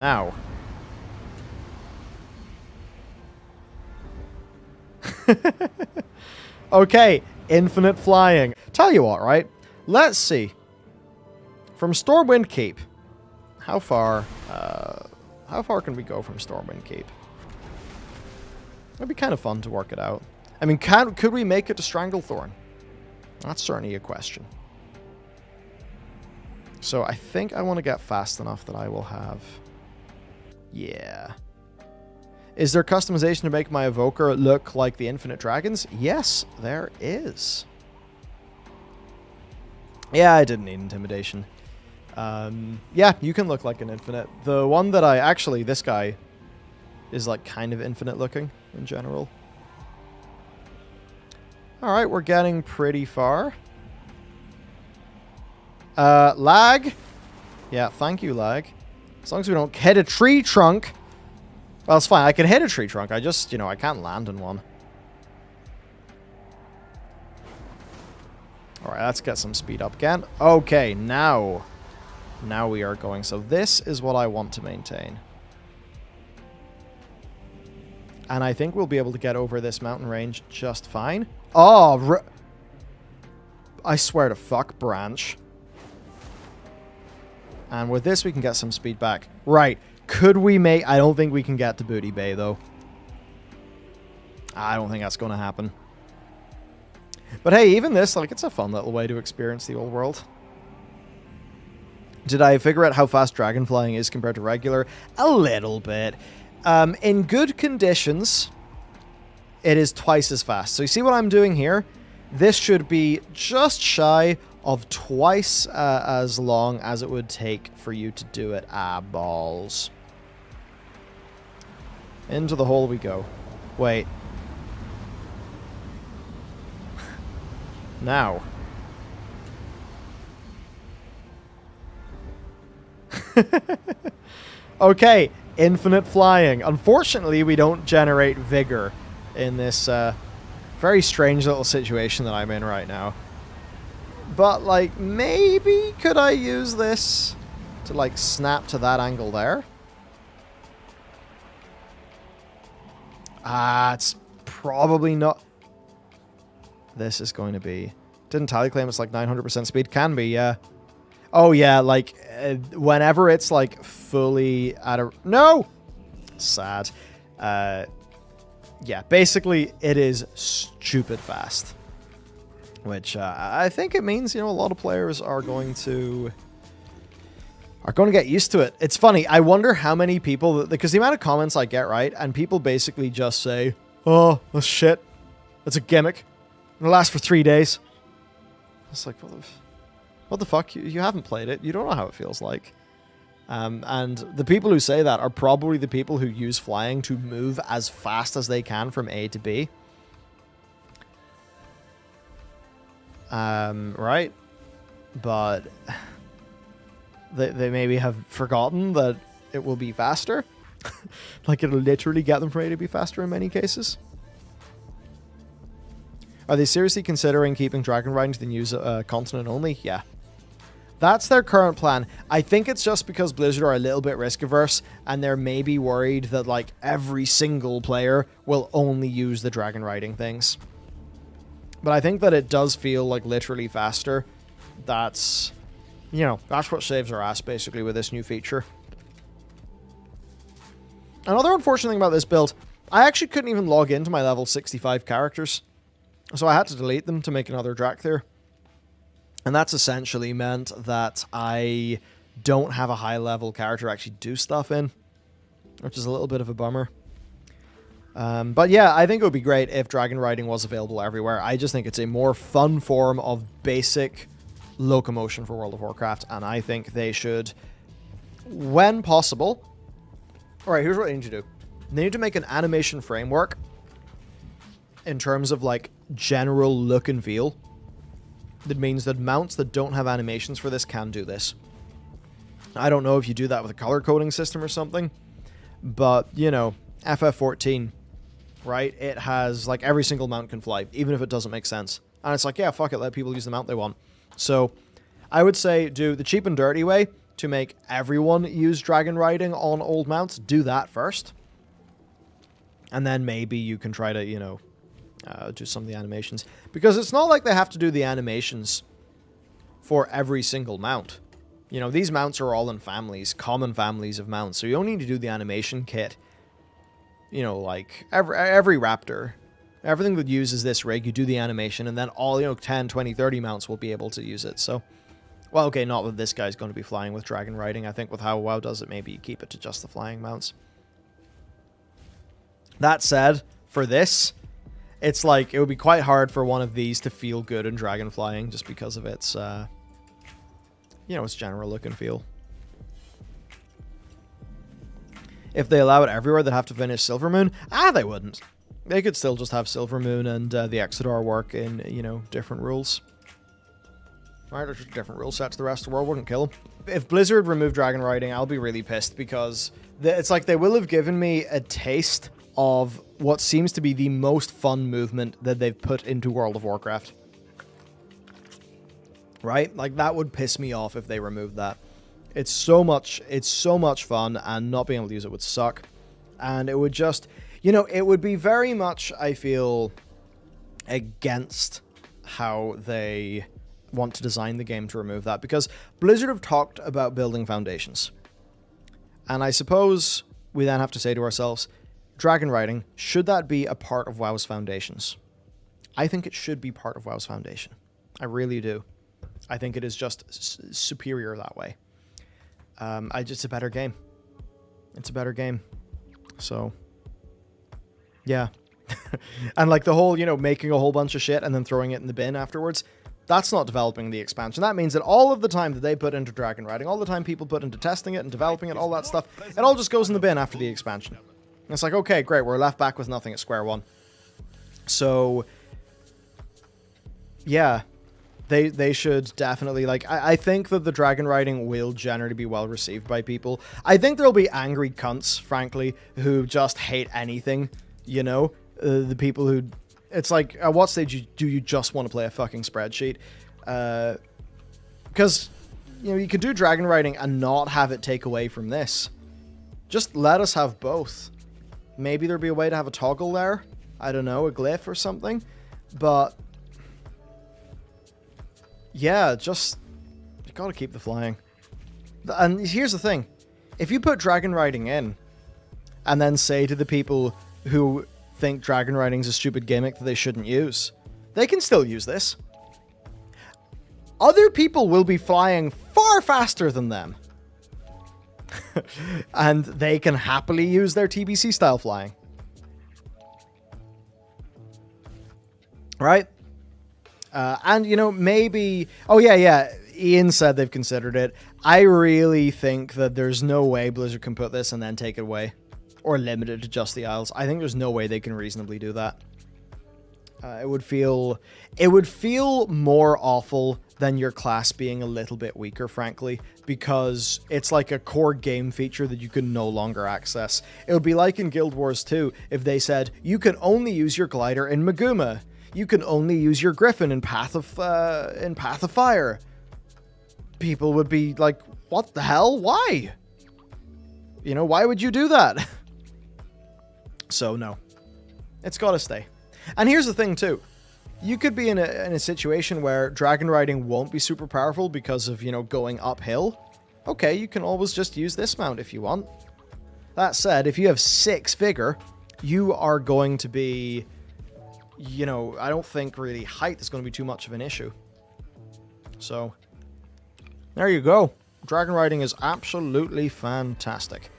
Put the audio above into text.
Now. Okay, infinite flying. Tell you what, right? Let's see. From Stormwind Keep, how far can we go from Stormwind Keep? It'd be kind of fun to work it out. I mean, could we make it to Stranglethorn? That's certainly a question. So I think I want to get fast enough that I will have... Yeah. Is there customization to make my evoker look like the Infinite Dragons? Yes, there is. Yeah, I didn't need intimidation. Yeah, you can look like an infinite. The one that I... Actually, this guy is like kind of infinite looking in general. Alright, we're getting pretty far. Lag. Yeah, thank you, lag. As long as we don't hit a tree trunk. Well, it's fine. I can hit a tree trunk. I just, I can't land in one. Alright, let's get some speed up again. Okay, now we are going. So this is what I want to maintain. And I think we'll be able to get over this mountain range just fine. Oh, I swear to fuck, branch. And with this, we can get some speed back. Right. Could we make... I don't think we can get to Booty Bay, though. I don't think that's going to happen. But hey, even this, like, it's a fun little way to experience the old world. Did I figure out how fast dragon flying is compared to regular? A little bit. In good conditions, it is twice as fast. So you see what I'm doing here? This should be just shy of twice as long as it would take for you to do it. Ah, balls. Into the hole we go. Wait. Now. Okay, infinite flying. Unfortunately, we don't generate vigor in this very strange little situation that I'm in right now. But, like, maybe could I use this to, like, snap to that angle there? Ah, it's probably not. This is going to be... Didn't tally claim it's like 900% speed? Can be, yeah. Oh, yeah, like, whenever it's, like, fully at a... No! Sad. Yeah, basically, it is stupid fast. Which, I think it means, a lot of players are going to get used to it. It's funny, I wonder how many people... Because the amount of comments I get, right, and people basically just say, oh, that's shit. That's a gimmick. It'll last for 3 days. It's like, what the fuck? You haven't played it. You don't know how it feels like. And the people who say that are probably the people who use flying to move as fast as they can from A to B. Right? But they maybe have forgotten that it will be faster. Like, it'll literally get them from A to B faster in many cases. Are they seriously considering keeping Dragonriding to the new continent only? Yeah. That's their current plan. I think it's just because Blizzard are a little bit risk-averse, and they're maybe worried that, like, every single player will only use the Dragonriding things. But I think that it does feel, like, literally faster. That's, that's what saves our ass, basically, with this new feature. Another unfortunate thing about this build, I actually couldn't even log into my level 65 characters. So I had to delete them to make another Drakthir. And that's essentially meant that I don't have a high-level character to actually do stuff in, which is a little bit of a bummer. But yeah, I think it would be great if Dragonriding was available everywhere. I just think it's a more fun form of basic locomotion for World of Warcraft, and I think they should, when possible... Alright, here's what they need to do. They need to make an animation framework in terms of, like, general look and feel. That means that mounts that don't have animations for this can do this. I don't know if you do that with a color coding system or something, but, FF14, right? It has, like, every single mount can fly, even if it doesn't make sense. And it's like, yeah, fuck it, let people use the mount they want. So, I would say do the cheap and dirty way, to make everyone use dragon riding on old mounts, do that first. And then maybe you can try to, you know, do some of the animations. Because it's not like they have to do the animations for every single mount. You know, these mounts are all in families, common families of mounts. So you don't need to do the animation kit. You know, like every raptor, everything that uses this rig, you do the animation, and then all, you know, 10, 20, 30 mounts will be able to use it. So, well, okay, not that this guy's going to be flying with dragon riding. I think with how WoW does it, maybe you keep it to just the flying mounts. That said, for this, it's like, it would be quite hard for one of these to feel good in dragon flying just because of its, you know, its general look and feel. If they allow it everywhere, they'd have to finish Silvermoon. They wouldn't. They could still just have Silvermoon and the Exodar work in, you know, different rules. Right, there's just different rule sets. The rest of the world wouldn't kill them. If Blizzard removed dragon riding, I'll be really pissed because it's like they will have given me a taste of what seems to be the most fun movement that they've put into World of Warcraft. Right? Like, that would piss me off if they removed that. It's so much fun, and not being able to use it would suck. And it would just, you know, it would be very much, I feel, against how they want to design the game to remove that. Because Blizzard have talked about building foundations. And I suppose we then have to say to ourselves, dragon riding, should that be a part of WoW's foundations? I think it should be part of WoW's foundation. I really do. I think it is just superior that way. It's a better game. It's a better game. So, yeah. And like the whole, you know, making a whole bunch of shit and then throwing it in the bin afterwards, that's not developing the expansion. That means that all of the time that they put into dragon riding, all the time people put into testing it and developing it, all that stuff, it all just goes in the bin after the expansion. And it's like, okay, great, we're left back with nothing at square one. So, yeah. They should definitely, like, I think that the dragon riding will generally be well received by people. I think there'll be angry cunts, frankly, who just hate anything, you know? The people who, it's like, at what stage do you just want to play a fucking spreadsheet? Because, you know, you could do dragon riding and not have it take away from this. Just let us have both. Maybe there'd be a way to have a toggle there. I don't know, a glyph or something. But yeah, just, you gotta keep the flying. And here's the thing. If you put dragon riding in, and then say to the people who think dragon riding is a stupid gimmick that they shouldn't use, they can still use this. Other people will be flying far faster than them. And they can happily use their TBC style flying. Right? And, you know, maybe... Oh, yeah. Ian said they've considered it. I really think that there's no way Blizzard can put this and then take it away. Or limit it to just the Isles. I think there's no way they can reasonably do that. It would feel more awful than your class being a little bit weaker, frankly. Because it's like a core game feature that you can no longer access. It would be like in Guild Wars 2 if they said, you can only use your glider in Maguma. You can only use your Griffin in Path of Fire. People would be like, what the hell? Why? You know, why would you do that? So, no. It's gotta stay. And here's the thing, too. You could be in a situation where dragon riding won't be super powerful because of, you know, going uphill. Okay, you can always just use this mount if you want. That said, if you have 6 vigor, you are going to be... You know, I don't think really height is going to be too much of an issue. So, there you go. Dragon riding is absolutely fantastic.